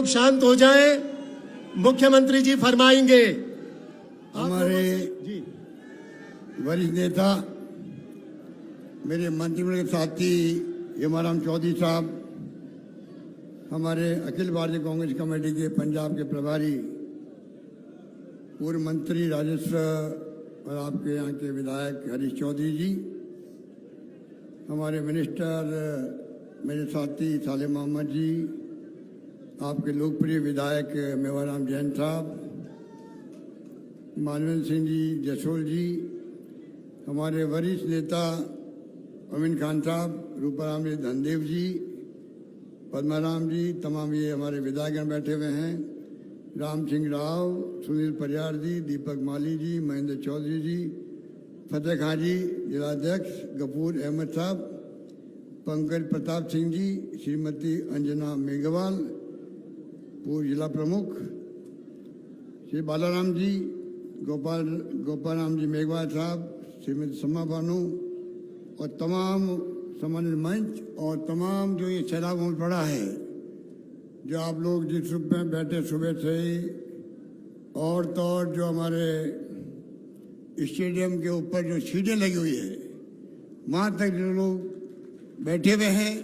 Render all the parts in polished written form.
लोग शांत हो जाएं, मुख्यमंत्री जी फरमाएंगे। हमारे वरिष्ठ नेता, मेरे मंत्रिमंडल के साथी हेमाराम चौधरी साहब, हमारे अखिल भारतीय कांग्रेस कमेटी के पंजाब के प्रभारी, पूर्व मंत्री राजस्व और आपके यहाँ के विधायक हरीश चौधरी जी, हमारे मिनिस्टर मेरे साथी साले मोहम्मद जी, आपके लोकप्रिय विधायक मेवाराम जैन साहब, मानवेंद्र सिंह जी जसोल जी, हमारे वरिष्ठ नेता अमीन खान साहब, रूपाराम जी धनदेव जी, पद्माराम जी, तमाम ये हमारे विधायकगण बैठे हुए हैं, राम सिंह राव, सुनील परियार जी, दीपक माली जी, महेंद्र चौधरी जी, फतेह खां जी जिलाध्यक्ष, गफूर अहमद साहब, पंकज प्रताप सिंह जी, श्रीमती अंजना मेघवाल पूर्व जिला प्रमुख, श्री बालाराम जी, गोपाल राम जी मेघवाल साहब, श्रीमती समा बानू और तमाम सम्मानित मंच और तमाम जो ये सैलाब में पड़ा है, जो आप लोग जिस रूप में बैठे सुबह से ही, और तो और जो हमारे स्टेडियम के ऊपर जो सीटें लगी हुई है वहाँ तक जो लोग बैठे हुए हैं,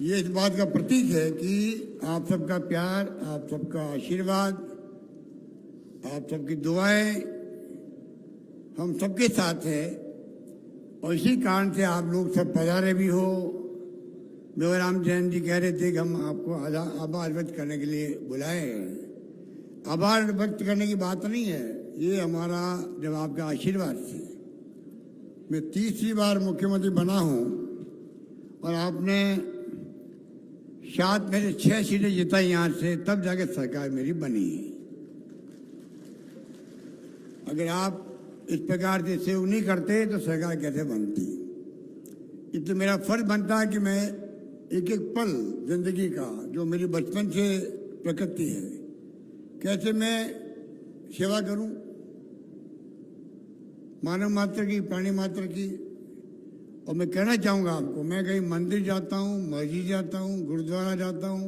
ये इस बात का प्रतीक है कि आप सबका प्यार, आप सबका आशीर्वाद, आप सबकी दुआएं हम सबके साथ है। और इसी कारण से आप लोग सब पधारे भी हो। मेवाराम जैन जी कह रहे थे कि हम आपको आभार व्यक्त करने के लिए बुलाए हैं। आभार व्यक्त करने की बात नहीं है, ये हमारा जब आपका आशीर्वाद से मैं तीसरी बार मुख्यमंत्री बना हूँ और आपने शायद मेरे 6 सीटें जिताई यहाँ से, तब जाके सरकार मेरी बनी है। अगर आप इस प्रकार से सेव नहीं करते तो सरकार कैसे बनती। इसलिए मेरा फर्ज बनता है कि मैं एक एक पल जिंदगी का जो मेरी बचपन से प्रकृति है, कैसे मैं सेवा करूं मानव मात्र की, प्राणी मात्र की। और मैं कहना चाहूँगा आपको, मैं कहीं मंदिर जाता हूँ, मस्जिद जाता हूँ, गुरुद्वारा जाता हूँ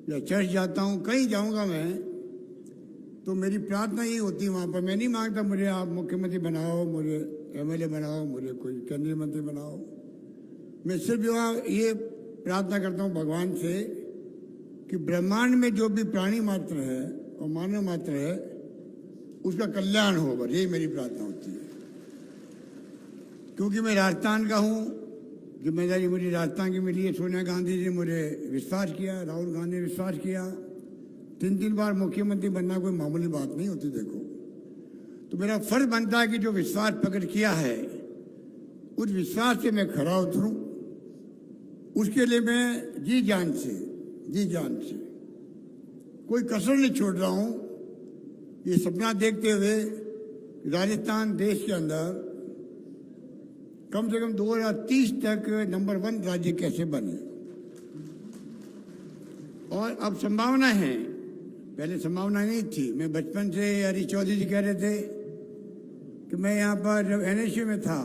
या चर्च जाता हूँ, कहीं जाऊँगा मैं तो मेरी प्रार्थना यही होती है वहाँ पर। मैं नहीं मांगता मुझे आप मुख्यमंत्री बनाओ, मुझे एमएलए बनाओ, मुझे कोई केंद्रीय मंत्री बनाओ। मैं सिर्फ ये प्रार्थना करता हूँ भगवान से कि ब्रह्मांड में जो भी प्राणी मात्र है और मानव मात्र है उसका कल्याण हो, बस यही मेरी प्रार्थना होती है। क्योंकि मैं राजस्थान का हूँ, जिम्मेदारी मुझे राजस्थान की मिली है। सोनिया गांधी जी मुझे विश्वास किया, राहुल गांधी ने विश्वास किया। 3 बार मुख्यमंत्री बनना कोई मामूली बात नहीं होती। देखो, तो मेरा फर्ज बनता है कि जो विश्वास प्रकट किया है उस विश्वास से मैं खरा उतरूं। उसके लिए मैं जी जान से कोई कसर नहीं छोड़ रहा हूं। ये सपना देखते हुए राजस्थान देश के अंदर कम से कम 2030 तक नंबर 1 राज्य कैसे बने। और अब संभावना है, पहले संभावना नहीं थी। मैं बचपन से हरीश चौधरी जी कह रहे थे कि मैं यहाँ पर जब NSU में था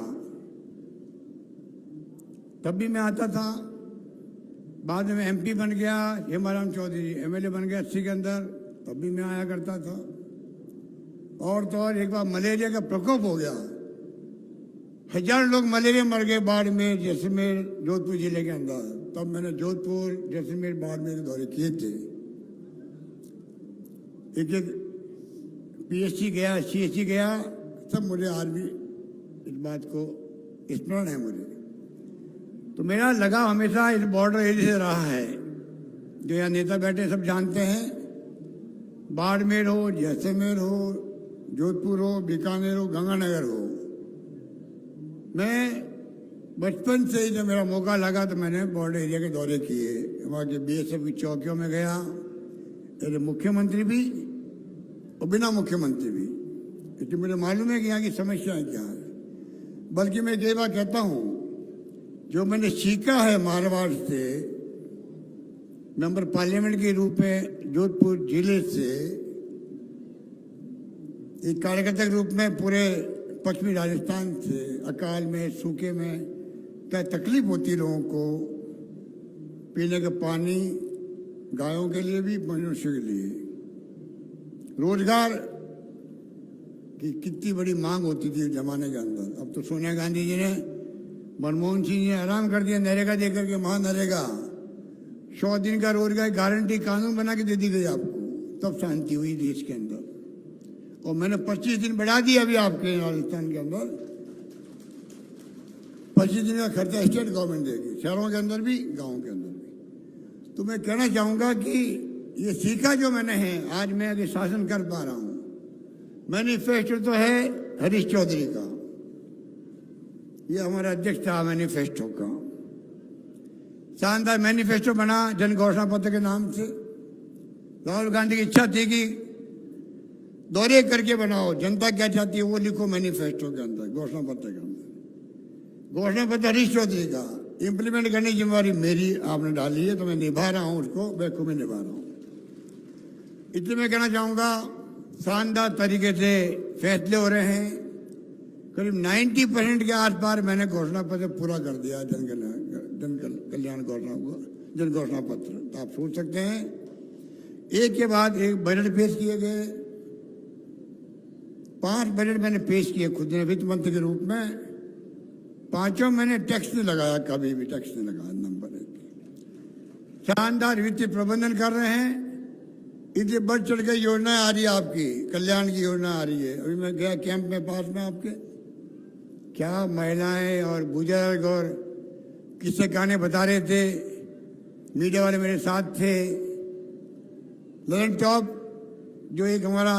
तब भी मैं आता था। बाद में MP बन गया, हेमाराम चौधरी MLA बन गया 80 के अंदर, तब भी मैं आया करता था। और तो और एक बार मलेरिया का प्रकोप हो गया, 1000 लोग मलेरिया मर गए बाड़मेर, जैसलमेर, जोधपुर जिले के अंदर। तब मैंने जोधपुर, जैसलमेर, बाड़मेर के दौरे किए थे। एक PSC गया, CSC गया, सब मुझे आज भी इस बात को स्मरण है मुझे। तो मेरा लगाव हमेशा इस बॉर्डर एरिया से रहा है। जो यहाँ नेता बैठे सब जानते हैं, बाड़मेर हो, जैसलमेर हो, जोधपुर हो, बीकानेर हो, गंगानगर हो, मैं बचपन से ही जब मेरा मौका लगा तो मैंने बॉर्डर एरिया के दौरे किए। वहाँ के BSF की चौकियों में गया, मेरे मुख्यमंत्री भी और बिना मुख्यमंत्री भी, क्योंकि मुझे मालूम है कि यहाँ की समस्याएं क्या है। बल्कि मैं कई बार कहता हूँ, जो मैंने सीखा है मारवाड़ से, मेंबर पार्लियामेंट के रूप में जोधपुर जिले से, एक कार्यकर्ता के रूप में पूरे पश्चिमी राजस्थान से, अकाल में, सूखे में क्या तकलीफ होती लोगों को, पीने का पानी, गायों के लिए भी, मनुष्य के लिए। रोजगार की कितनी बड़ी मांग होती थी उस जमाने के अंदर। अब तो सोनिया गांधी जी ने, मनमोहन सिंह जी ने आराम कर दिया नरेगा दे करके, महानरेगा 100 दिन का रोजगार गारंटी कानून बना के दे दी गई आपको, तब शांति हुई देश के अंदर। और मैंने 25 दिन बढ़ा दिया अभी आपके राजस्थान के अंदर। 25 दिन का खर्चा स्टेट गवर्नमेंट देगी, शहरों के अंदर भी, गाँव के अंदर भी। तो मैं कहना चाहूँगा कि ये सीखा जो मैंने है, आज मैं अभी शासन कर पा रहा हूँ। मैनिफेस्टो तो है हरीश चौधरी का, ये हमारा अध्यक्ष था मैनिफेस्टो का। शानदार मैनिफेस्टो बना जन घोषणा पत्र के नाम से। राहुल गांधी की इच्छा थी कि दौरे करके बनाओ, जनता क्या चाहती है वो लिखो मैनिफेस्टो के अंदर, घोषणा पत्र के अंदर। घोषणा पत्र हरीश चौधरी का, इंप्लीमेंट करने की जिम्मेवारी मेरी, आपने डाली है तो मैं निभा रहा हूं उसको, बखूबी निभा रहा हूं। इसलिए मैं कहना चाहूंगा शानदार तरीके से फैसले हो रहे हैं। करीब 90% के आस पार मैंने घोषणा पत्र पूरा कर दिया, जन कल्याण जन घोषणा पत्र। तो आप सोच सकते हैं एक के बाद एक बजट पेश किए गए। 5 बजट मैंने पेश किए खुद ने वित्त मंत्री के रूप में। 5 मैंने टैक्स नहीं लगाया, कभी भी टैक्स नहीं लगाया। नंबर 1, शानदार वित्तीय प्रबंधन कर रहे हैं। इसलिए बढ़ चढ़ के योजनाएं आ रही है आपकी, कल्याण की योजना आ रही है। अभी मैं गया कैंप में पास में आपके, क्या महिलाएं और बुजुर्ग और किस्से कहानी बता रहे थे, मीडिया वाले मेरे साथ थे। ललन टॉप जो एक हमारा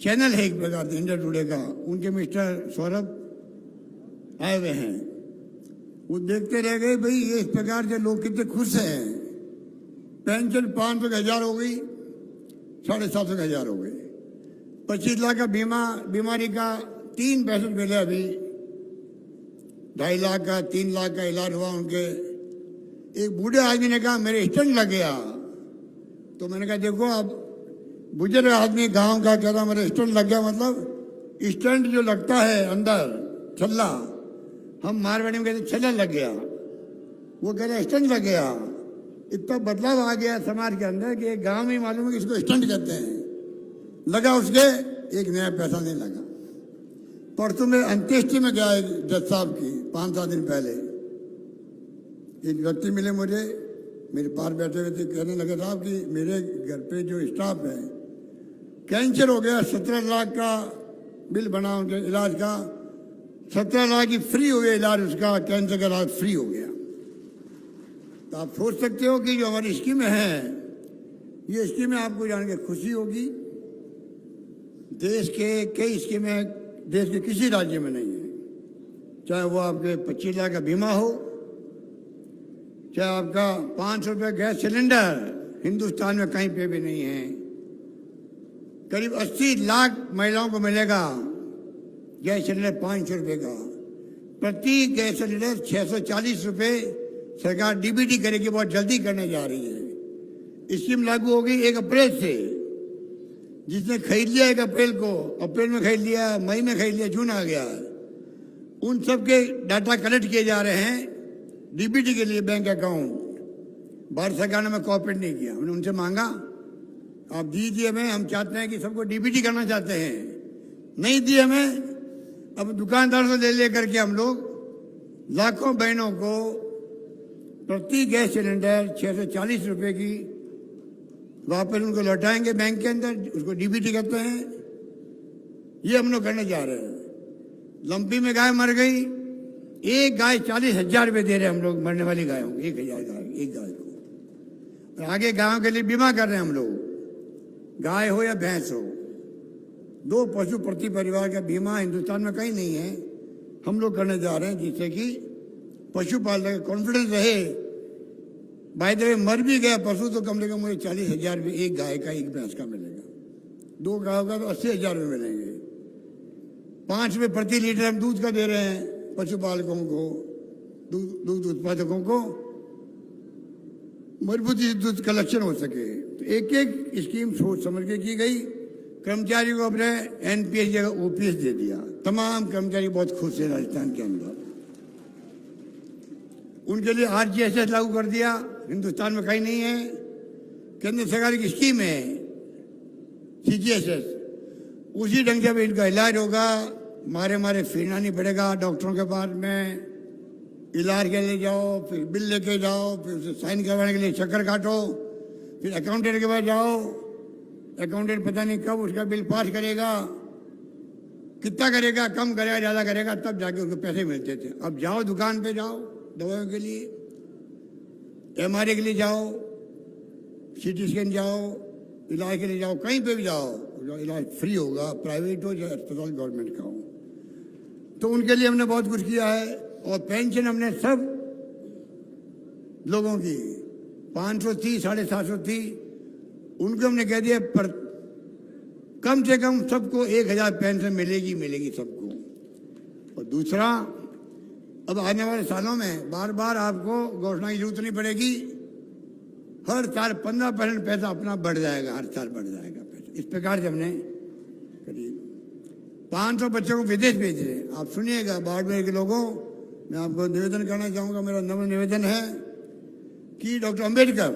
चैनल है एक प्रकार से इंडिया टुडे का, उनके मिस्टर सौरभ आए हुए हैं। वो देखते रह गए भाई ये इस प्रकार से लोग कितने खुश हैं। पेंशन 500 का 1000 हो गई, 750 का 1000 हो गई। 25 लाख का बीमा, बीमारी का 3 पैसे मिले अभी। 2.5 लाख का, 3 लाख का इलाज हुआ उनके। एक बूढ़े आदमी ने कहा मेरे स्टंट लग गया। तो मैंने कहा देखो अब बुजुर्ग आदमी गांव का कह रहा मेरे स्टंट लग गया, मतलब स्टंट जो लगता है अंदर छल्ला, हम मारवाड़ी में कहते छल्ला लग गया, वो कह रहे स्टंट लग गया। इतना बदलाव आ गया समाज के अंदर कि गांव में मालूम है कि इसको स्टंट कहते हैं। लगा उसके, एक नया पैसा नहीं लगा। परसों में अंत्येष्टि में गया एक जज साहब की, 5-7 दिन पहले एक व्यक्ति मिले मुझे, मेरे पास बैठे हुए थे। कहने लगे साहब कि मेरे घर पे जो स्टाफ है कैंसर हो गया, 17 लाख का बिल बना उनके इलाज का। 17 लाख की फ्री हो गया इलाज उसका, कैंसर का इलाज फ्री हो गया। तो आप सोच सकते हो कि जो हमारी स्कीमें हैं, ये स्कीमें आपको जान के खुशी होगी। देश के कई स्कीमें देश के किसी राज्य में नहीं है, चाहे वो आपके 25 लाख का बीमा हो, चाहे आपका 500 रुपये गैस सिलेंडर, हिंदुस्तान में कहीं पे भी नहीं है। करीब 80 लाख महिलाओं को मिलेगा गैस सिलेंडर 500 रुपये का। प्रति गैस सिलेंडर 640 रुपये सरकार डीबीटी करेगी, बहुत जल्दी करने जा रही है। स्कीम लागू होगी 1 अप्रैल से। जिसने खरीद लिया 1 अप्रैल को, अप्रैल में खरीद लिया, मई में खरीद लिया, जून आ गया, उन सब के डाटा कलेक्ट किए जा रहे हैं डीबीटी के लिए, बैंक अकाउंट। भारत सरकार ने हमें कोऑपरेट नहीं किया। हमने उनसे मांगा आप दीजिए हमें, हम चाहते हैं कि सबको डीबीटी करना चाहते हैं, नहीं दिए हमें। अब दुकानदार से ले करके हम लोग लाखों बहनों को प्रति गैस सिलेंडर 640 रुपये की वापस उनको लौटाएंगे बैंक के अंदर, उसको डीबीटी कहते हैं। ये हम लोग करने जा रहे हैं। लंपी में गाय मर गई, एक गाय 40,000 रुपये दे रहे हैं हम लोग मरने वाली गायों को, 1,000 गाय एक गाय को। और आगे गायों के लिए बीमा कर रहे हैं हम लोग, गाय हो या भैंस हो। 2 पशु प्रति परिवार का बीमा हिंदुस्तान में कहीं नहीं है, हम लोग करने जा रहे हैं, जिससे कि पशुपालक का कॉन्फिडेंस रहे। बाय द वे मर भी गया पशु तो कम से कम मुझे 40,000 रुपये एक गाय का, एक भैंस का मिलेगा। 2 गायों का तो 80,000 रुपये मिलेंगे। 5 रुपये प्रति लीटर हम दूध का दे रहे हैं पशुपालकों को, दूध उत्पादकों को, मजबूती से दूध कलेक्शन हो सके। तो एक एक स्कीम सोच समझ के की गई। कर्मचारी को अपने एनपीएस जगह ओपीएस दे दिया। तमाम कर्मचारी बहुत खुश है राजस्थान के अंदर। उनके लिए आरजीएसएस लागू कर दिया। हिंदुस्तान में कहीं नहीं है। केंद्र सरकार की स्कीम है CGHS, उसी ढंग से अब इनका इलाज होगा। मारे मारे फिरना नहीं पड़ेगा डॉक्टरों के पास में, इलाज के लिए जाओ, फिर बिल लेके जाओ, फिर उसे साइन करवाने के लिए चक्कर काटो, फिर अकाउंटेंट के पास जाओ, अकाउंटेंट पता नहीं कब उसका बिल पास करेगा, कितना करेगा, कम करेगा ज़्यादा करेगा, तब जाके उनको पैसे मिलते थे। अब जाओ दुकान पे जाओ दवाइयों के लिए, MRI के लिए जाओ, CT स्कैन जाओ, इलाज के लिए जाओ, कहीं पे भी जाओ, इलाज फ्री होगा, प्राइवेट हो या अस्पताल गवर्नमेंट का हो। तो उनके लिए हमने बहुत कुछ किया है। और पेंशन हमने सब लोगों की 500 थी, 750 थी, उनको हमने कह दिया पर कम से कम सबको 1000 पेंशन मिलेगी मिलेगी सबको। और दूसरा, अब आने वाले सालों में बार बार आपको घोषणा की जरूरत नहीं पड़ेगी, हर साल 15% पैसा अपना बढ़ जाएगा, हर साल बढ़ जाएगा पैसा। इस प्रकार से हमने करीब 500 बच्चों को विदेश भेज रहे हैं। आप सुनिएगा बाड़मेर के लोगों, मैं आपको निवेदन करना चाहूँगा, मेरा नम्र निवेदन है कि डॉक्टर अम्बेडकर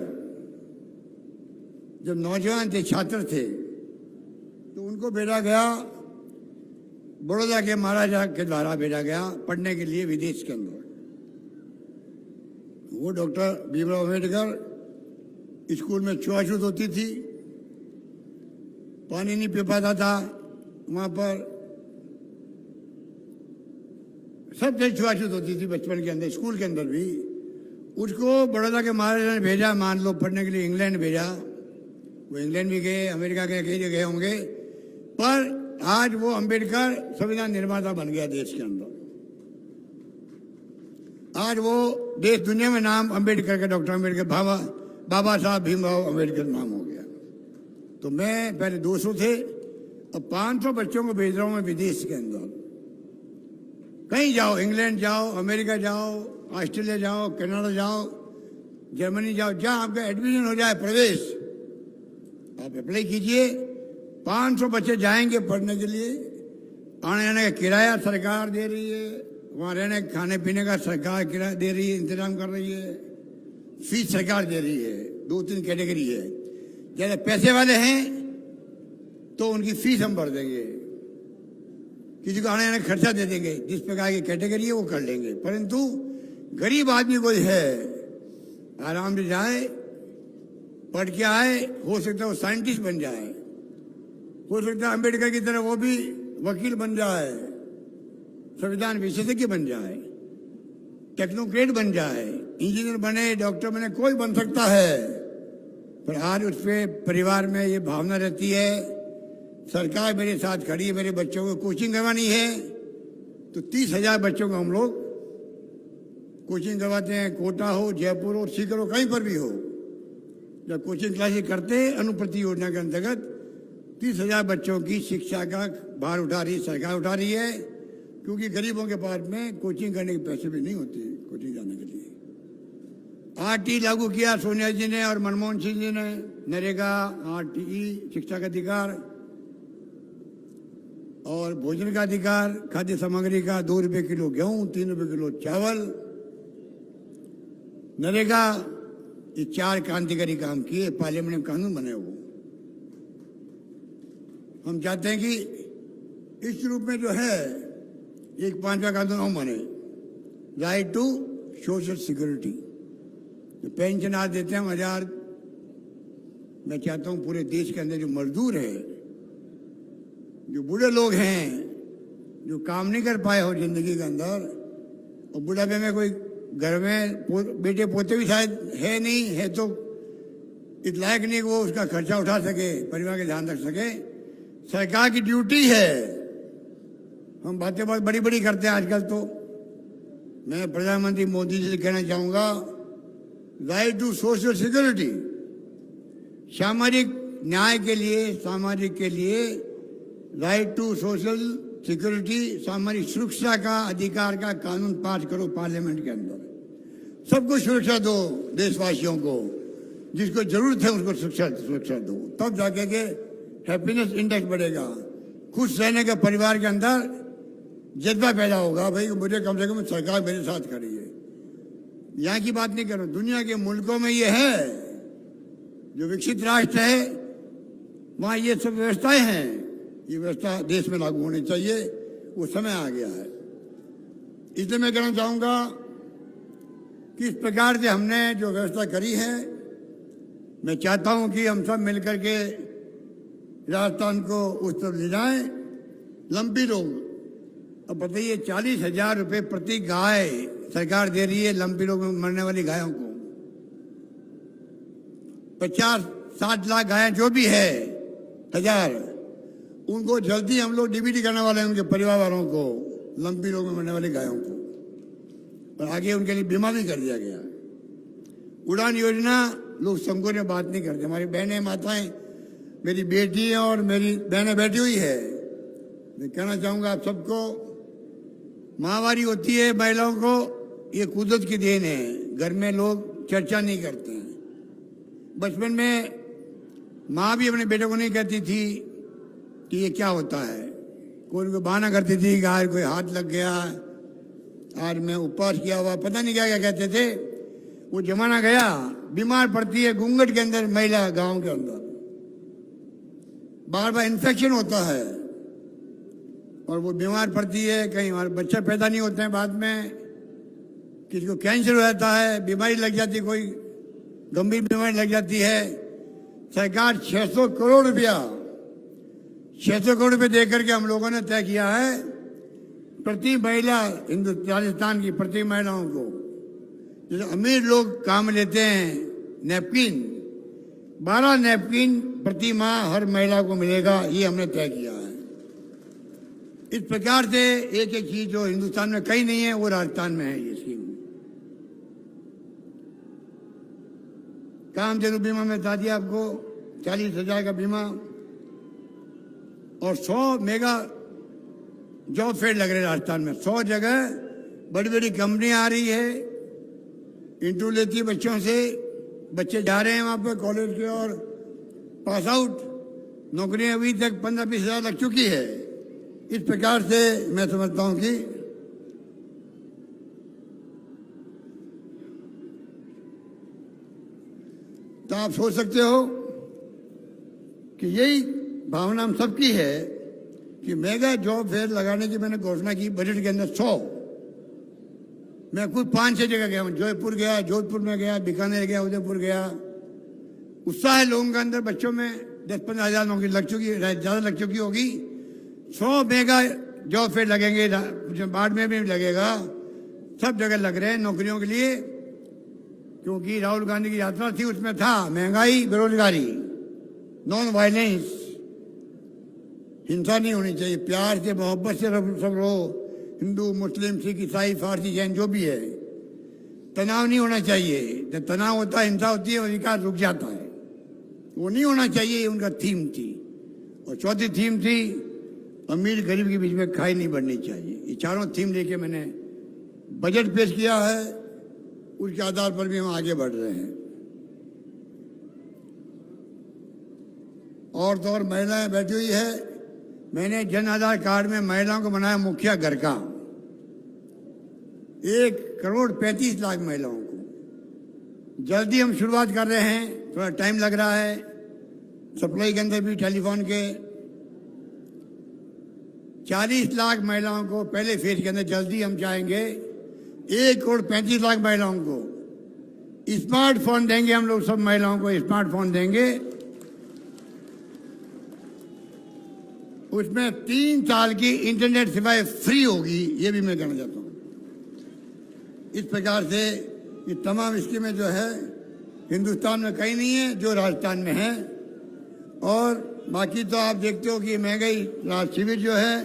जब नौजवान थे, छात्र थे, तो उनको भेजा गया, बड़ौदा के महाराजा के द्वारा भेजा गया पढ़ने के लिए विदेश के अंदर। वो डॉक्टर भीमराव अम्बेडकर स्कूल में छुआछूत होती थी, पानी नहीं पी पाता था, वहाँ पर सबसे छुआछूत होती थी बचपन के अंदर, स्कूल के अंदर भी। उसको बड़ौदा के महाराजा ने भेजा, मान लो पढ़ने के लिए इंग्लैंड भेजा, वो इंग्लैंड भी गए, अमेरिका गए, कई जगह होंगे, पर आज वो अम्बेडकर संविधान निर्माता बन गया देश के अंदर। आज वो देश दुनिया में नाम अम्बेडकर का, डॉक्टर अम्बेडकर, बाबा साहब भीमराव अम्बेडकर नाम हो गया। तो मैं पहले 200 थे, अब 500 बच्चों को भेज रहा हूँ मैं विदेश के अंदर। कहीं जाओ, इंग्लैंड जाओ, अमेरिका जाओ, ऑस्ट्रेलिया जाओ, कनाडा जाओ, जर्मनी जाओ, जहाँ आपका एडमिशन हो जाए, प्रवेश, आप अप्लाई कीजिए। 500 बच्चे जाएंगे पढ़ने के लिए। आने जाने का किराया सरकार दे रही है, वहाँ रहने खाने पीने का सरकार किराया दे रही है, इंतजाम कर रही है, फीस सरकार दे रही है। 2-3 कैटेगरी है, ज़्यादा पैसे वाले हैं तो उनकी फीस हम भर देंगे, किसी को आने जाने का खर्चा दे देंगे, जिस प्रकार की कैटेगरी है वो कर लेंगे। परंतु गरीब आदमी कोई है, आराम से जाए, पढ़ के आए, हो सकता है वो साइंटिस्ट बन जाए, हो सकता है अम्बेडकर की तरह वो भी वकील बन जाए, संविधान विशेषज्ञ बन जाए, टेक्नोक्रेट बन जाए, इंजीनियर बने, डॉक्टर बने, कोई बन सकता है। पर आज उस पर परिवार में ये भावना रहती है, सरकार मेरे साथ खड़ी है, मेरे बच्चों को कोचिंग करवानी है, तो 30,000 बच्चों को हम लोग कोचिंग करवाते हैं। कोटा हो, जयपुर हो, सीकर हो, कहीं पर भी हो, जब कोचिंग क्लासेस करते हैं अनुप्रति योजना के अंतर्गत 30,000 बच्चों की शिक्षा का भार उठा रही सरकार, उठा रही है, क्योंकि गरीबों के पास में कोचिंग करने के पैसे भी नहीं होते कोचिंग जाने के लिए। RT लागू किया सोनिया जी ने और मनमोहन सिंह जी ने, नरेगा, RTE, शिक्षा का अधिकार और भोजन का अधिकार, खाद्य सामग्री का 2 रुपये किलो गेहूं, 3 रुपये किलो चावल, नरेगा, ये 4 क्रांतिकारी काम किए, पार्लियामेंट में कानून बने। वो हम चाहते हैं कि इस रूप में जो है एक 5वां कानून और बने, राइट टू सोशल सिक्योरिटी। जो पेंशन आज देते हैं 1000, मैं चाहता हूं पूरे देश के अंदर जो मजदूर है, जो बूढ़े लोग हैं, जो काम नहीं कर पाए हो जिंदगी के अंदर, और बुढ़ापे में कोई घर में बेटे पोते भी शायद है नहीं है, तो इस लायक नहीं कि वो उसका खर्चा उठा सके, परिवार का ध्यान रख सके। सरकार की ड्यूटी है। हम बातें बहुत बड़ी बड़ी करते हैं आजकल। तो मैं प्रधानमंत्री मोदी जी से कहना चाहूँगा, राइट टू सोशल सिक्योरिटी, सामाजिक न्याय के लिए, सामाजिक के लिए राइट टू सोशल सिक्योरिटी, सामाजिक सुरक्षा का अधिकार का कानून पास करो पार्लियामेंट के अंदर। सबको सुरक्षा दो, देशवासियों को, जिसको जरूरत है उसको सुरक्षा दो, तब जाके के हैप्पीनेस इंडेक्स बढ़ेगा। खुश रहने का परिवार के अंदर जज्बा पैदा होगा, भाई मुझे कम से कम सरकार मेरे साथ खड़ी है। यहाँ की बात नहीं कर रहा हूं, दुनिया के मुल्कों में ये है, जो विकसित राष्ट्र है वहां ये सब व्यवस्थाएं हैं, ये व्यवस्था देश में लागू होनी चाहिए, वो समय आ गया है। इसलिए मैं कहना चाहूंगा कि इस प्रकार से हमने जो व्यवस्था करी है, मैं चाहता हूं कि हम सब मिलकर के राजस्थान को उस तरफ ले जाएं। लंबी रोग, अब बताइए 40,000 रुपये प्रति गाय सरकार दे रही है लंबी रोग में मरने वाली गायों को। 50-60 लाख गायें जो भी है हजार, उनको जल्दी हम लोग डीबीटी करने वाले हैं, उनके परिवार वालों को, लंबी रोग में मरने वाली गायों को, और आगे उनके लिए बीमा भी कर दिया गया। उड़ान योजना लोग संकोच में बात नहीं करते। हमारी बहनें माताएं, मेरी बेटी और मेरी बहनें बैठी हुई है, मैं कहना चाहूंगा आप सबको, माहवारी होती है महिलाओं को, ये कुदरत की देन है, घर में लोग चर्चा नहीं करते हैं। बचपन में माँ भी अपने बेटे को नहीं कहती थी कि ये क्या होता है, कोई उनको बहाना करती थी कि आज कोई हाथ लग गया, आज मैं उपवास किया हुआ, पता नहीं क्या क्या कहते थे। वो जमाना गया, बीमार पड़ती है घूंघट के अंदर महिला, गांव के अंदर बार बार इन्फेक्शन होता है और वो बीमार पड़ती है, कहीं हमारे बच्चे पैदा नहीं होते हैं, बाद में किसी को कैंसर हो जाता है, बीमारी लग जाती है, कोई गंभीर बीमारी लग जाती है। सरकार 600 करोड़ रुपया दे करके हम लोगों ने तय किया है प्रति महिला, राजस्थान की प्रति महिलाओं को, जैसे अमीर लोग काम लेते हैं नैपकिन, 12 नैपकिन प्रति माह हर महिला को मिलेगा, ये हमने तय किया है। इस प्रकार से एक एक चीज जो हिंदुस्तान में कहीं नहीं है वो राजस्थान में है। ये स्कीम कामधेनु बीमा में बता दिया आपको, 40,000 का बीमा, और 100 मेगा जॉब फेयर लग रहे राजस्थान में। 100 जगह बड़ी बड़ी कंपनियां आ रही है, इंटरव्यू लेती है बच्चों से, बच्चे जा रहे हैं वहां पर कॉलेज के और पास आउट, नौकरियां अभी तक 15-20 हजार लग चुकी है। इस प्रकार से मैं समझता हूं कि तो आप सोच सकते हो कि यही भावना हम सबकी है कि मेगा जॉब फेयर लगाने की मैंने घोषणा की बजट के अंदर 100। मैं खुद 5-6 जगह गया हूँ, जयपुर गया, जोधपुर में गया, बीकानेर गया, उदयपुर गया। उत्साह है लोगों के अंदर, बच्चों में 10-15 हजार नौकरी लग चुकी है, ज़्यादा लग चुकी होगी। 100 मेगा जॉब फेयर लगेंगे, बाड़मेर में भी लगेगा, सब जगह लग रहे हैं नौकरियों के लिए, क्योंकि राहुल गांधी की यात्रा थी, उसमें था महंगाई, बेरोजगारी, नॉन वायलेंस, हिंसा नहीं होनी चाहिए, प्यार से मोहब्बत से सब रहो, हिंदू मुस्लिम सिख ईसाई फारसी जैन जो भी है, तनाव नहीं होना चाहिए। जब तनाव होता है, हिंसा होती है और विकास रुक जाता है, वो नहीं होना चाहिए। ये उनका थीम थी। और चौथी थीम थी अमीर गरीब के बीच में खाई नहीं बढ़नी चाहिए। ये चारों थीम लेके मैंने बजट पेश किया है, उसके आधार पर भी हम आगे बढ़ रहे हैं। और तो और महिलाएं बैठी हुई है, मैंने जन आधार कार्ड में महिलाओं को बनाया मुखिया घर का, 1,35,00,000 महिलाओं को। जल्दी हम शुरुआत कर रहे हैं, थोड़ा टाइम लग रहा है, सप्लाई के अंदर भी टेलीफोन के 40 लाख महिलाओं को पहले फेज के अंदर जल्दी हम चाहेंगे 1,35,00,000 महिलाओं को स्मार्टफोन देंगे। हम लोग सब महिलाओं को स्मार्टफोन देंगे, उसमें 3 साल की इंटरनेट सेवाएं फ्री होगी, ये भी मैं कहना चाहता हूँ। इस प्रकार से ये तमाम स्कीमें जो है हिंदुस्तान में कहीं नहीं है जो राजस्थान में है। और बाकी तो आप देखते हो कि महंगाई राहत शिविर जो है,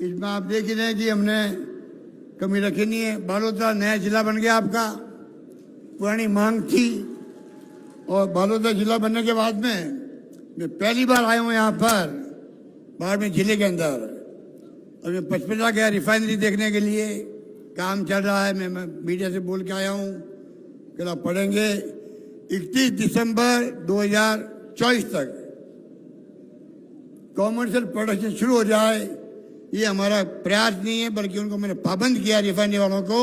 इसमें आप देख ही रहे हैं कि हमने कमी रखी नहीं है। बालोदा नया जिला बन गया आपका, पुरानी मांग थी, और बालोदा जिला बनने के बाद में मैं पहली बार आया हूँ यहाँ पर बाड़मेर जिले के अंदर। और मैं पचपेटा गया रिफाइनरी देखने के लिए, काम चल रहा है, मैं मीडिया से बोल के आया हूँ कि आप पढ़ेंगे 31 दिसंबर 2024 तक कॉमर्शियल प्रोडक्शन शुरू हो जाए। ये हमारा प्रयास नहीं है, बल्कि उनको मैंने पाबंद किया रिफाइनरी वालों को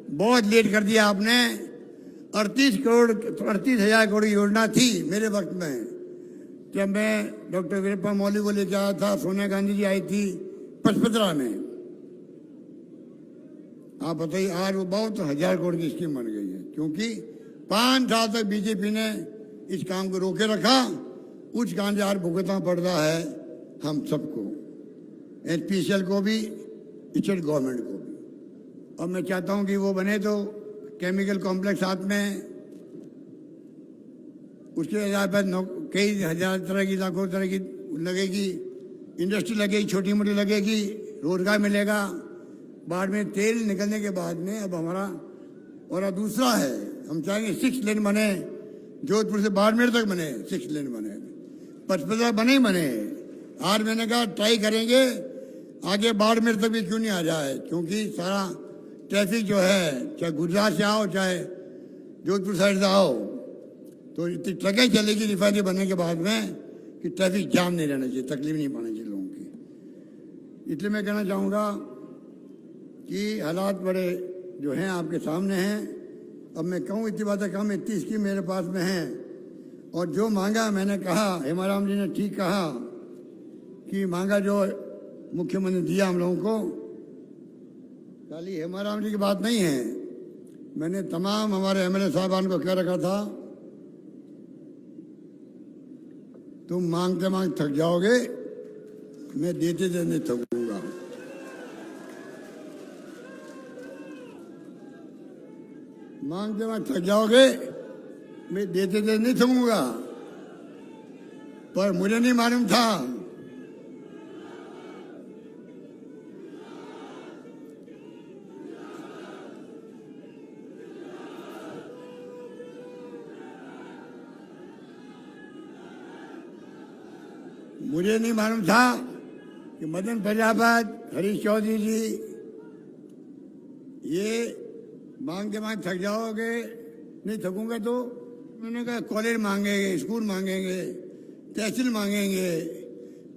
बहुत लेट कर दिया आपने। 38,000 करोड़ की योजना थी मेरे वक्त में, जब मैं डॉक्टर वीरप्पा मोइली को लेकर आया था। सोनिया गांधी जी आई थी 55 में। आप बताइए आज वो बहुत 1000 करोड़ की स्कीम बन गई है, क्योंकि 5 साल तक बीजेपी ने इस काम को रोके रखा। उस काम से आज भुगतना पड़ रहा है हम सबको, एचपीसीएल को भी, स्टेट गवर्नमेंट को भी। और मैं चाहता हूं कि वो बने तो केमिकल कॉम्प्लेक्स साथ में, उसके आधार पर कई हजार तरह की, लाखों तरह की लगेगी, इंडस्ट्री लगेगी, छोटी मोटी लगेगी, रोजगार मिलेगा। बाढ़ में तेल निकलने के बाद में अब हमारा और दूसरा है, हम चाहेंगे 6 लेन बने, जोधपुर से बाड़मेर तक बने 6 लेन बने, 55 बने ही बने। आज मैंने कहा ट्राई करेंगे आगे बाड़मेर तक भी क्यों नहीं आ जाए, क्योंकि सारा ट्रैफिक जो है, चाहे गुजरात से आओ चाहे जोधपुर साइड से आओ, तो इतनी ट्रकें चलेगी रिफाइनरी बनने के बाद में कि ट्रैफिक जाम नहीं रहना चाहिए, तकलीफ नहीं पानी चाहिए लोगों की। इसलिए मैं कहना चाहूँगा कि हालात बड़े जो हैं आपके सामने हैं। अब मैं कहूँ इतनी बातें कम, इतनी स्कीम मेरे पास में है। और जो मांगा मैंने कहा, हेमाराम जी ने ठीक कहा कि मांगा जो मुख्यमंत्री दिया हम लोगों को, खाली हेमाराम जी की बात नहीं है। मैंने तमाम हमारे एमएलए साहबान को कह रखा था, तुम मांगते मांग थक जाओगे, मैं देते देते थकूंगा। मांगते मांग थक जाओगे, मैं देते देते नहीं थकूंगा। पर मुझे नहीं मालूम था कि मदन प्रजापत, हरीश चौधरी जी ये मांग के मांग थक जाओगे, नहीं थकूंगा। तो उन्होंने कहा कॉलेज मांगेंगे, स्कूल मांगेंगे, तहसील मांगेंगे,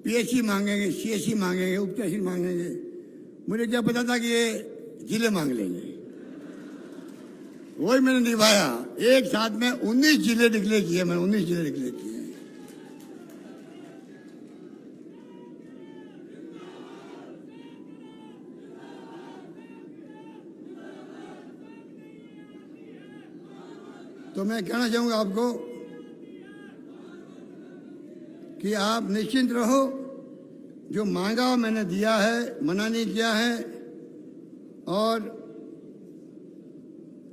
पीएचसी मांगेंगे, सीएससी मांगेंगे, उप तहसील मांगेंगे। मुझे क्या पता था कि ये जिले मांग लेंगे। वही मैंने निभाया। एक साथ में 19 जिले डिक्लेयर किए, मैंने 19 जिले डिक्लेयर किए। तो मैं कहना चाहूंगा आपको कि आप निश्चिंत रहो, जो मांगा मैंने दिया है, मना नहीं किया है। और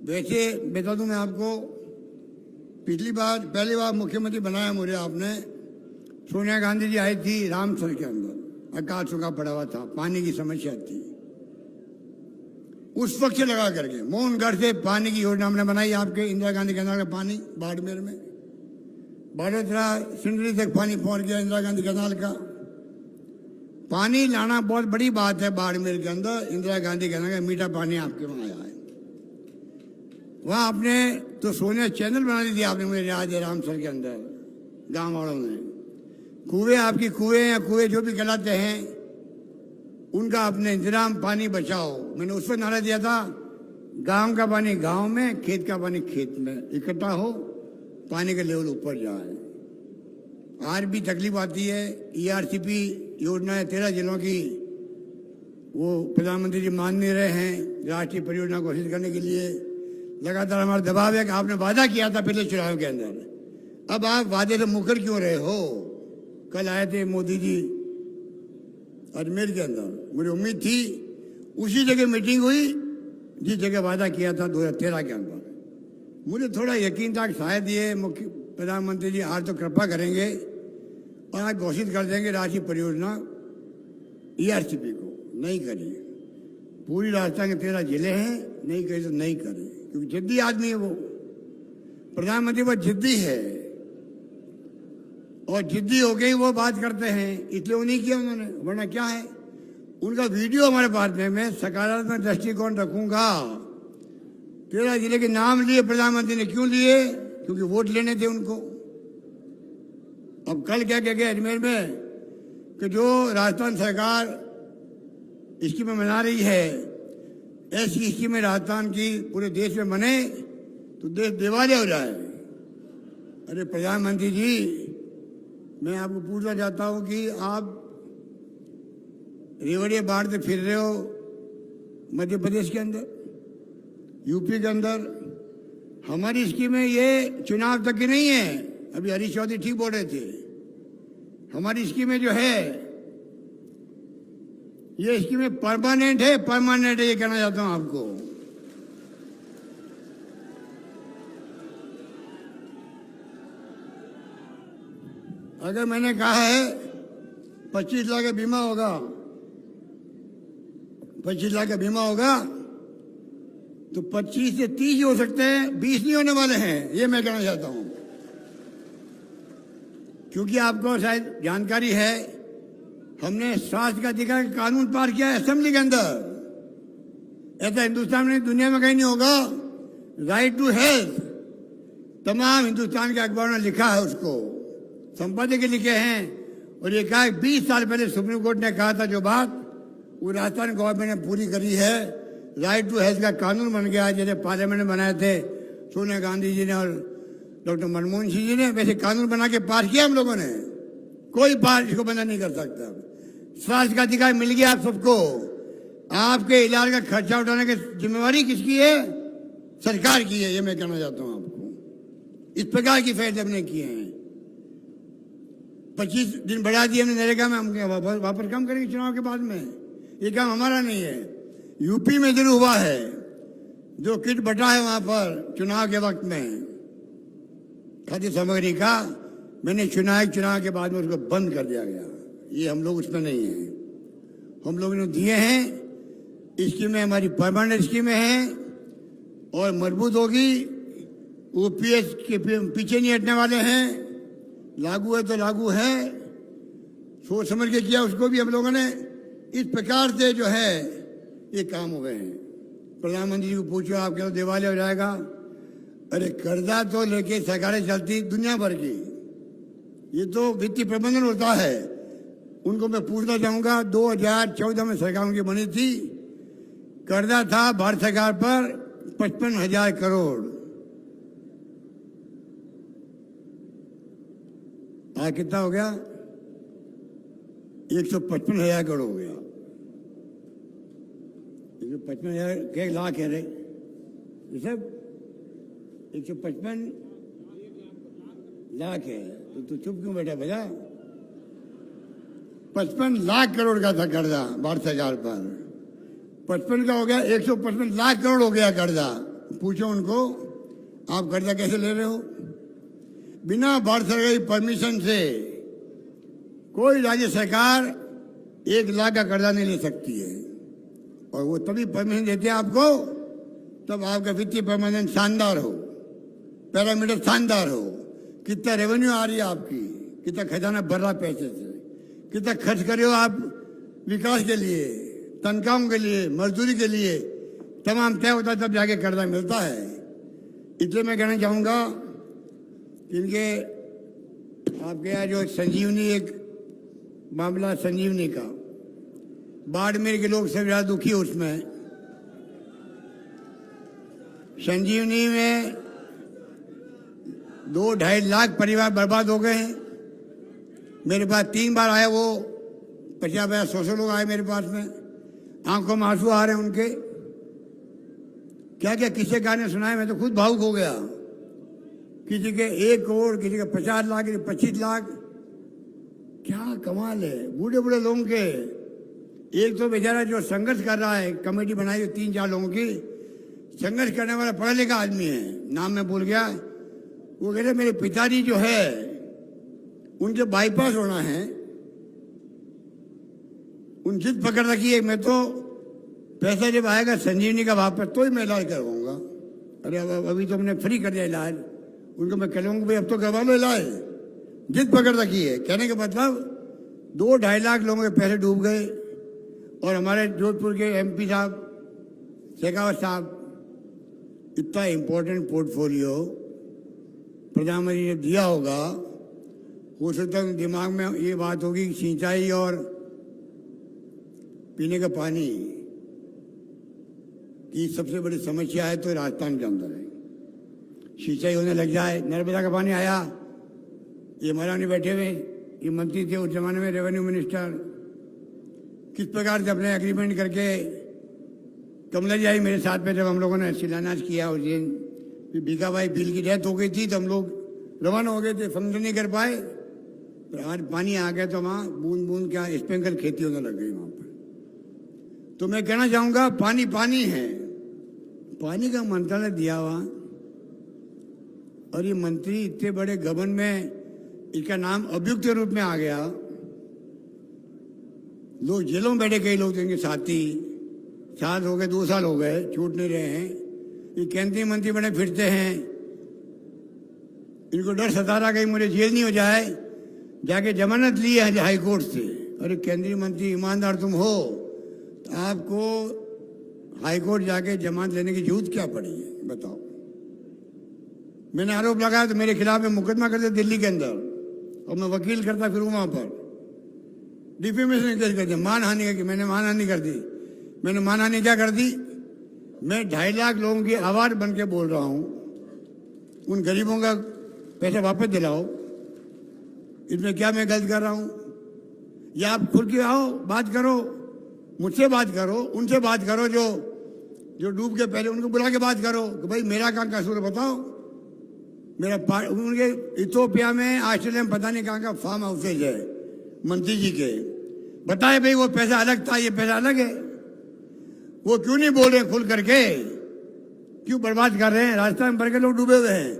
वैसे बता दूं मैं आपको, पहली बार मुख्यमंत्री बनाया मुझे आपने, सोनिया गांधी जी आई थी रामसर के अंदर, अकाल सूखा पड़ा हुआ था, पानी की समस्या थी। उस वक्त से लगा करके मोहनगढ़ से पानी की योजना हमने बनाई, आपके इंदिरा गांधी कैनाल का पानी बाड़मेर में, बाड़ोदरा सिंदरी तक पानी पहुंच गया इंदिरा गांधी कैनाल का। पानी लाना बहुत बड़ी बात है बाड़मेर के अंदर। इंदिरा गांधी कैनाल का मीठा पानी आपके वहां आया है। वहां आपने तो सोनिया चैनल बना दी थी आपने, मुझे याद है, रामसर के अंदर गांव वालों ने। कुएं आपकी कुएं या कुएं जो भी कहलाते हैं, उनका अपने इंतजाम, पानी बचाओ। मैंने उस पर नारा दिया था, गांव का पानी गांव में, खेत का पानी खेत में इकट्ठा हो, पानी का लेवल ऊपर जाए। आज भी तकलीफ आती है। ईआरसीपी योजना है 13 जिलों की, वो प्रधानमंत्री जी मान नहीं रहे हैं राष्ट्रीय परियोजना घोषित करने के लिए। लगातार हमारा दबाव है कि आपने वादा किया था पिछले चुनाव के अंदर, अब आप वादे से मुकर क्यों रहे हो। कल आए थे मोदी जी अजमेर के अंदर, मुझे उम्मीद थी उसी जगह मीटिंग हुई जिस जगह वादा किया था 2013 के अंदर। मुझे थोड़ा यकीन था कि शायद ये मुख्य प्रधानमंत्री जी आज तो कृपा करेंगे और आज घोषित कर देंगे राष्ट्रीय परियोजना ईआरसीपी को। नहीं करी। पूरी राजस्थान के 13 जिले हैं, नहीं करी तो नहीं करे, क्योंकि जिद्दी आदमी है वो। प्रधानमंत्री वो जिद्दी है और जिद्दी हो गई वो बात करते हैं, इसलिए वो नहीं किया उन्होंने। वरना क्या है, उनका वीडियो हमारे पास में, मैं सकारात्मक दृष्टिकोण रखूंगा। 13 जिले के नाम लिए प्रधानमंत्री ने, क्यों लिए? क्योंकि वोट लेने थे उनको। अब कल क्या कह गए अजमेर में कि जो राजस्थान सरकार स्कीम मना रही है ऐसी स्कीमें राजस्थान की पूरे देश में बने तो देश दिवालिया हो जाए। अरे प्रधानमंत्री जी, मैं आपको पूछना चाहता हूं कि आप रेवड़िया बांटते फिर रहे हो मध्य प्रदेश के अंदर, यूपी के अंदर। हमारी स्कीमें ये चुनाव तक की नहीं है। अभी हरीश चौधरी ठीक बोल रहे थे, हमारी स्कीमें जो है ये स्कीमें परमानेंट है, परमानेंट है, ये कहना चाहता हूं आपको। अगर मैंने कहा है 25 लाख का बीमा होगा, 25 लाख का बीमा होगा तो 25 से 30 हो सकते हैं, 20 नहीं होने वाले हैं, ये मैं कहना चाहता हूं। क्योंकि आपको शायद जानकारी है, हमने स्वास्थ्य का अधिकार कानून पास किया है असेंबली के अंदर। ऐसा हिंदुस्तान में दुनिया में कहीं नहीं होगा। राइट टू हेल्थ तमाम हिंदुस्तान के अखबारों ने लिखा है, उसको संपादक लिखे हैं। और ये कहा 20 साल पहले सुप्रीम कोर्ट ने कहा था जो बात, वो राजस्थान गवर्नमेंट ने पूरी करी है। राइट टू हेल्थ का कानून बन गया, जैसे पार्लियामेंट में बनाए थे सोनिया गांधी जी ने और डॉक्टर मनमोहन सिंह जी ने, वैसे कानून बना के पास किया हम लोगों ने। कोई बात इसको बंद नहीं कर सकता। स्वास्थ्य का अधिकार मिल गया आप सबको। आपके इलाज का खर्चा उठाने की जिम्मेवारी किसकी है? सरकार की है, ये मैं कहना चाहता हूं आपको। इस प्रकार की फैसले हमने किए हैं। 25 दिन बढ़ा दिए हमने नरेगा में, हम वापस कम करेंगे चुनाव के बाद में। ये काम हमारा नहीं है, यूपी में जरूर हुआ है। जो किट बटा है वहां पर चुनाव के वक्त में खाद्य सामग्री का, मैंने चुनाव के बाद में उसको बंद कर दिया गया। ये हम लोग उसमें नहीं है, हम लोगों ने दिए हैं। स्कीमें हमारी परमानेंट स्कीमें हैं और मजबूत होगी। ओपीएस के पीछे नहीं हटने वाले हैं। लागू है तो लागू है, सोच समझ के किया उसको भी हम लोगों ने। इस प्रकार से जो है ये काम हो गए हैं। प्रधानमंत्री जी को पूछो, आप क्या दिवालिया हो जाएगा? अरे कर्जा तो लेके सरकारें चलती दुनिया भर की, ये तो वित्तीय प्रबंधन होता है। उनको मैं पूछना चाहूंगा, 2014 में सरकार उनकी बनी थी, कर्जा था भारत सरकार पर 55,000 करोड़। आज कितना हो गया? 155,000 करोड़ हो गया। 155,000 के लाख है रे, ये सब 155 लाख है। तो चुप क्यों बैठा भैया? 55 लाख करोड़ का था कर्जा भारत सरकार पर। 55 का हो गया, 155 लाख करोड़ हो गया कर्जा। पूछो उनको, आप कर्जा कैसे ले रहे हो? बिना भारत सरकार की परमिशन से कोई राज्य सरकार 1 लाख का कर्जा नहीं ले सकती है। और वो तभी परमिशन देते हैं आपको तब आपका वित्तीय प्रबंधन शानदार हो, पैरामीटर शानदार हो। कितना रेवेन्यू आ रही है आपकी, कितना खजाना भर रहा पैसे से, कितना खर्च कर रहे हो आप विकास के लिए, तनख्वाहों के लिए, मजदूरी के लिए, तमाम तय होता है तब जाके कर्जा मिलता है। इसलिए मैं कहना चाहूँगा कि इनके आपके यहाँ जो संजीवनी एक मामला संजीवनी का, बाड़मेर के लोग सबसे ज़्यादा दुखी है उसमें। संजीवनी में 2-2.5 लाख परिवार बर्बाद हो गए हैं। मेरे पास 3 बार आए वो, 50-100 लोग आए मेरे पास में, आंखों में आंसू आ रहे हैं उनके। क्या क्या किस्से गाने सुनाए, मैं तो खुद भावुक हो गया। किसी के 1 करोड़, किसी के 50 लाख, किसी 25 लाख। क्या कमाल है बूढ़े बूढ़े लोगों के। एक तो बेचारा जो संघर्ष कर रहा है, कमेटी बनाई है 3-4 लोगों की, संघर्ष करने वाला पढ़ा लिखा आदमी है, नाम मैं भूल गया। वो कह रहे मेरे पिताजी जो है उनके बाईपास होना है, उन जिद पकड़ रखी है। मैं तो पैसा जब आएगा संजीवनी का वापस तो ही मैं इलाज करवाऊंगा। अरे अभी तो हमने फ्री कर दिया इलाज, उनको मैं कहूँगा भाई अब तो करवा लो इलाज। जिद पकड़ रखी है। कहने का मतलब 2-2.5 लाख लोगों के पैसे डूब गए। और हमारे जोधपुर के एमपी साहब शेखावत साहब, इतना इम्पोर्टेंट पोर्टफोलियो प्रधानमंत्री ने दिया होगा, हो सकता है दिमाग में ये बात होगी कि सिंचाई और पीने का पानी कि सबसे बड़ी समस्या है तो राजस्थान के अंदर है, सिंचाई होने लग जाए, नर्मदा का पानी आया, ये महारानी बैठे हुए, ये मंत्री थे उस जमाने में, रेवेन्यू मिनिस्टर, किस प्रकार से अपने एग्रीमेंट करके, कमला जी आई मेरे साथ में जब हम लोगों ने शिलान्यास किया उस दिन, फिर भीखा भाई बिल की डेथ हो गई थी तो हम लोग रवाना हो गए थे, फंक्शन नहीं कर पाए, पर आज पानी आ गया तो वहाँ बूंद बूंद क्या स्प्रिंकल खेती होने लग गई वहाँ पर। तो मैं कहना चाहूँगा पानी पानी है, पानी का मंत्रालय दिया हुआ, और ये मंत्री इतने बड़े गबन में इनका नाम अभियुक्त रूप में आ गया, लोग जेलों में बैठे, कई लोग तो इनके साथी, साल हो गए, 2 साल हो गए, छूट नहीं रहे हैं, ये केंद्रीय मंत्री बने फिरते हैं, इनको डर सता रहा कहीं मुझे जेल नहीं हो जाए, जाके जमानत ली है हाई कोर्ट से। अरे केंद्रीय मंत्री ईमानदार तुम हो तो आपको हाई कोर्ट जाके जमानत लेने की जरूरत क्या पड़ी है बताओ। मैंने आरोप लगाया तो मेरे खिलाफ में मुकदमा करते दिल्ली के अंदर, और मैं वकील करता फिर वहां पर डिफेमेशन केस कर दिया, मानहानि का, कि मैंने मानहानि कर दी। मैंने मानहानि क्या कर दी? मैं 2.5 लाख लोगों की आवाज बन के बोल रहा हूं, उन गरीबों का पैसा वापस दिलाओ, इसमें क्या मैं गलत कर रहा हूं? या आप खुल के आओ, बात करो, मुझसे बात करो, उनसे बात करो, जो डूब के पहले उनको बुला के बात करो कि भाई मेरा कहाँ कसूर है बताओ। मेरा उनके इथोपिया में, ऑस्ट्रेलिया में पता नहीं कहाँ का फार्म हाउसेज है मंत्री जी के, बताए भाई वो पैसा अलग था, ये पैसा अलग है, वो क्यों नहीं बोल रहे खुल करके, क्यों बर्बाद कर रहे हैं? राजस्थान भर के लोग डूबे हुए हैं,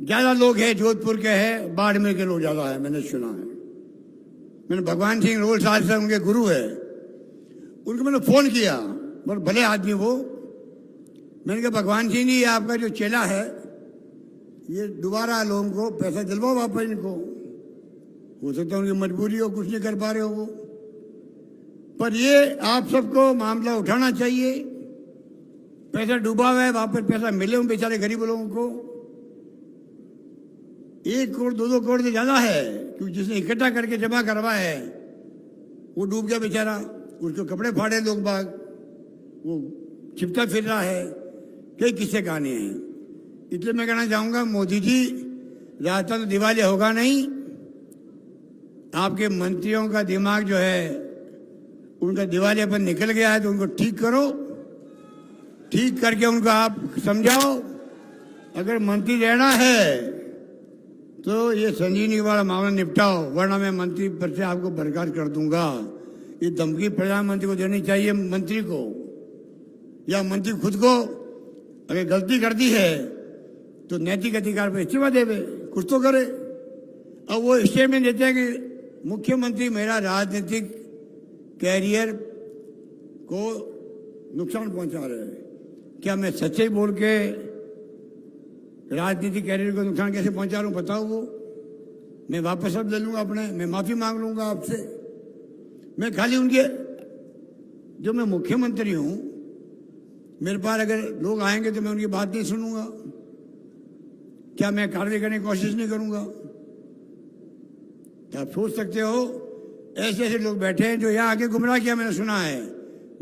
ज्यादा लोग हैं जोधपुर के हैं, बाड़मेर के लोग ज्यादा है, मैंने सुना है। मैंने भगवान सिंह रोल साहब से, उनके गुरु है, उनको मैंने फोन किया, बहुत भले आदमी वो, मैंने कहा भगवान सिंह जी आपका जो चेला है ये दोबारा लोगों को पैसा दिलवाओ वापस इनको, हो सकता है उनकी मजबूरी हो, कुछ नहीं कर पा रहे हो वो, पर ये आप सबको मामला उठाना चाहिए। पैसा डूबा हुआ है, वापस पैसा मिले उन बेचारे गरीब लोगों को। 1 करोड़ 2 करोड़ से ज्यादा है, क्योंकि जिसने इकट्ठा करके जमा करवा है वो डूब गया बेचारा, उसके कपड़े फाड़े लोग बाग, वो छिपता फिर रहा है, कई किस्से कहानी हैं। इसलिए मैं कहना चाहूंगा मोदी जी, राजस्थान तो दिवालिया होगा नहीं, आपके मंत्रियों का दिमाग जो है उनका दिवालियापन निकल गया है, तो उनको ठीक करो, ठीक करके उनको आप समझाओ। अगर मंत्री रहना है तो ये संजीवनी वाला मामला निपटाओ, वरना मैं मंत्री पद से आपको बर्खास्त कर दूंगा। ये धमकी प्रधानमंत्री को देनी चाहिए, मंत्री को, या मंत्री खुद को अगर गलती कर दी है तो नैतिक अधिकार पर इस्तीफा देवे, कुछ तो करे। अब वो स्टेटमेंट देते हैं कि मुख्यमंत्री मेरा राजनीतिक कैरियर को नुकसान पहुंचा रहे हैं। क्या मैं सच्चे बोल के राजनीतिक कैरियर को नुकसान कैसे पहुंचा रहा हूं बताओ? वो मैं वापस अब ले लूंगा अपने, मैं माफी मांग लूंगा आपसे। मैं खाली उनके, जो मैं मुख्यमंत्री हूं, मेरे पास अगर लोग आएंगे तो मैं उनकी बात नहीं सुनूंगा? क्या मैं कार्रवाई करने की कोशिश नहीं करूंगा? तो आप सोच सकते हो, ऐसे ऐसे लोग बैठे हैं जो यहाँ आके गुमराह किया, मैंने सुना है।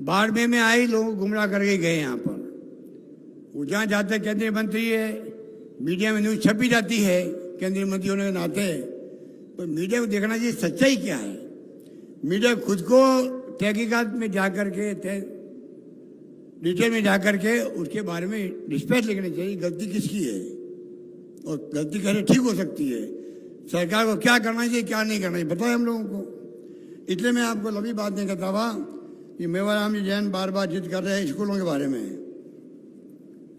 बाड़मेर में आई, लोग गुमराह करके गए यहाँ पर। वो जहाँ जाते केंद्रीय मंत्री है, मीडिया में न्यूज छपी जाती है केंद्रीय मंत्री होने के नाते, पर मीडिया को देखना चाहिए सच्चाई क्या है। मीडिया खुद को तहकीकात में जाकर के, डिटेल में जाकर के उसके बारे में रिस्पेक्ट लिखनी चाहिए, गलती किसकी है, और गलती कैसे ठीक हो सकती है, सरकार को क्या करना चाहिए क्या नहीं करना चाहिए बताए हम लोगों को। इसलिए मैं आपको लंबी बात नहीं करता हुआ कि मेवाराम जी जैन बार बार जिद कर रहे हैं स्कूलों के बारे में।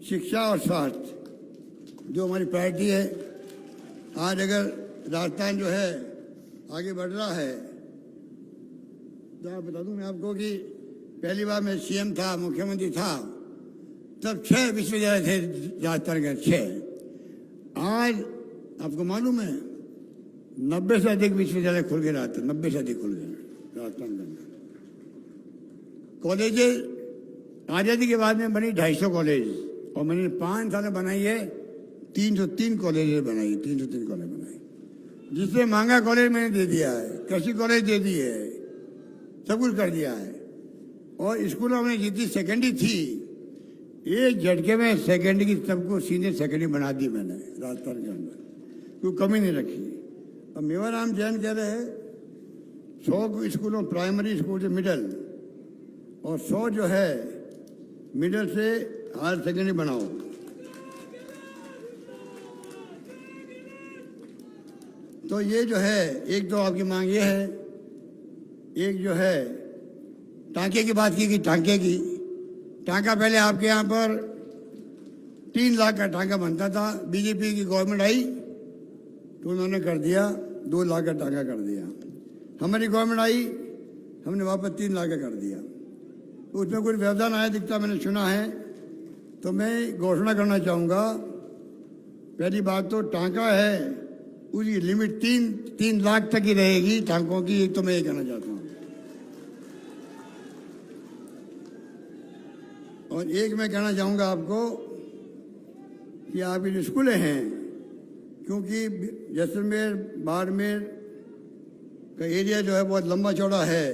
शिक्षा और स्वास्थ्य जो हमारी प्रायोरिटी है, आज अगर राजस्थान जो है आगे बढ़ रहा है, तो आप बता दूं मैं आपको कि पहली बार मैं सीएम था, मुख्यमंत्री था, तब 6 विश्वविद्यालय थे राजस्थान के, 6। आज आपको मालूम है 90 से अधिक विश्वविद्यालय खुल गए राजस्थान, 90 से अधिक खुल गए राजस्थान के अंदर। कॉलेजेस आज़ादी के बाद में बनी 250 कॉलेज, और मैंने 5 साल में बनाई है 303 कॉलेज बनाई, 303 कॉलेज बनाई। जिससे महंगा कॉलेज मैंने दे दिया है, कृषि कॉलेज दे दी है, सब कुछ कर दिया है। और स्कूलों में जितनी सेकेंडरी थी एक झटके में सेकेंडरी की सबको सीनियर सेकेंडरी बना दी मैंने राजस्थान के अंदर, कोई कमी नहीं रखी। अब मेवाराम जैन कह रहे हैं 100 स्कूलों प्राइमरी स्कूल से मिडिल और 100 जो है मिडिल से हायर सेकेंडरी बनाओ। तो ये जो है एक तो आपकी मांग ये है, एक जो है टांके की बात की टांके की टांका पहले आपके यहाँ पर 3 लाख का टांका बनता था, बीजेपी की गवर्नमेंट आई तो उन्होंने कर दिया 2 लाख का टांका कर दिया। हमारी गवर्नमेंट आई हमने वापस 3 लाख का कर दिया। तो उसमें कोई व्यवधान आया दिखता मैंने सुना है, तो मैं घोषणा करना चाहूँगा। पहली बात तो टांका है उसकी लिमिट 3 लाख तक ही रहेगी टांकों की, एक तो मैं ये कहना चाहता हूँ। और एक मैं कहना चाहूँगा आपको कि आपके जो स्कूलें हैं, क्योंकि जैसलमेर बाड़मेर का एरिया जो है बहुत लंबा चौड़ा है,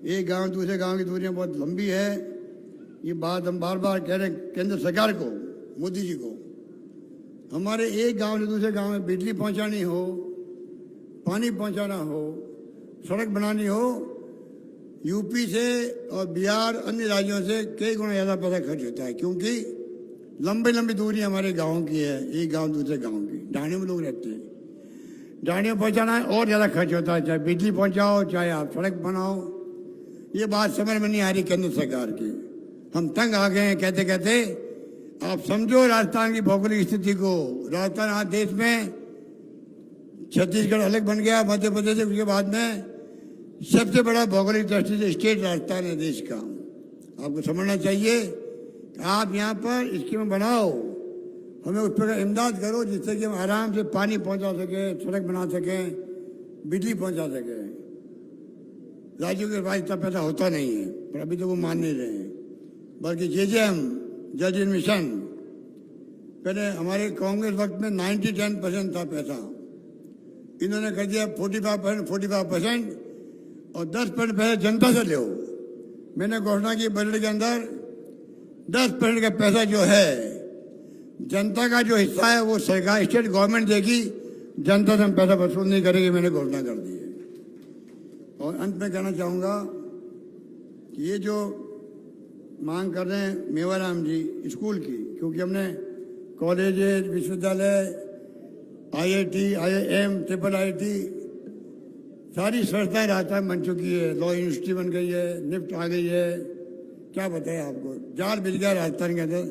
एक गांव दूसरे गांव की दूरियां बहुत लंबी है। ये बात हम बार बार कह रहे हैं केंद्र सरकार को, मोदी जी को। हमारे एक गांव से दूसरे गांव में बिजली पहुंचानी हो, पानी पहुंचाना हो, सड़क बनानी हो, यूपी से और बिहार अन्य राज्यों से कई गुना ज़्यादा पैसा खर्च होता है, क्योंकि लंबी लंबी दूरी हमारे गाँव की है, एक गांव दूसरे गांव की। ढाणियों में लोग रहते हैं, ढाणियों पहुँचाना है और ज़्यादा खर्च होता है, चाहे बिजली पहुँचाओ चाहे आप सड़क बनाओ। ये बात समझ में नहीं आ रही केंद्र सरकार की। हम तंग आ गए हैं कहते कहते। आप समझो राजस्थान की भौगोलिक स्थिति को। राजस्थान आज देश में छत्तीसगढ़ अलग बन गया मध्य प्रदेश से, उसके बाद में सबसे बड़ा भौगोलिक दृष्टि से स्टेट राजस्थान है देश का। आपको समझना चाहिए कि आप यहाँ पर स्कीम बनाओ, हमें उस पर इमदाद करो जिससे कि हम आराम से पानी पहुँचा सकें, सड़क बना सकें, बिजली पहुँचा सकें। राज्यों के पास इतना पैसा होता नहीं है, पर अभी तो वो मान नहीं रहे हैं। बल्कि JJM जल जीवन मिशन पहले हमारे कांग्रेस वक्त में 90-10% था पैसा, इन्होंने कर दिया 45% और 10% पैसा जनता से लो। मैंने घोषणा की बजट के अंदर 10% का पैसा जो है जनता का जो हिस्सा है वो सरकार स्टेट गवर्नमेंट देगी, जनता से हम पैसा वसूल नहीं करेगी, मैंने घोषणा कर दी है। और अंत में कहना चाहूँगा कि ये जो मांग कर रहे हैं मेवाराम जी स्कूल की, क्योंकि हमने कॉलेज विश्वविद्यालय IIT IIM IIIT सारी संस्थाएं राजस्थान बन चुकी है, लॉ यूनिवर्सिटी बन गई है, निफ्ट आ गई है। क्या बताएं आपको, जाल बिछ गया राजस्थान के अंदर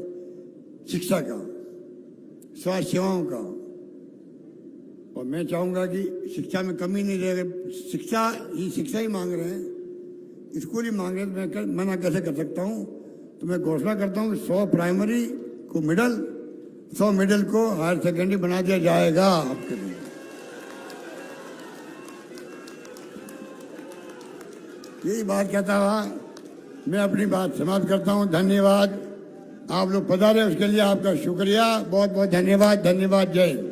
शिक्षा का, स्वास्थ्य सेवाओं का। और मैं चाहूँगा कि शिक्षा में कमी नहीं रहेगी। शिक्षा ही मांग रहे हैं, स्कूल ही मांग रहे हैं, तो मैं मना कैसे कर सकता हूँ। तो मैं घोषणा करता हूँ कि 100 प्राइमरी को मिडिल, 100 मिडिल को हायर सेकेंडरी बना दिया जाएगा आपके लिए। यही बात कहता हुआ मैं अपनी बात समाप्त करता हूँ। धन्यवाद। आप लोग पधारे उसके लिए आपका शुक्रिया, बहुत बहुत धन्यवाद। धन्यवाद। जय हिंद।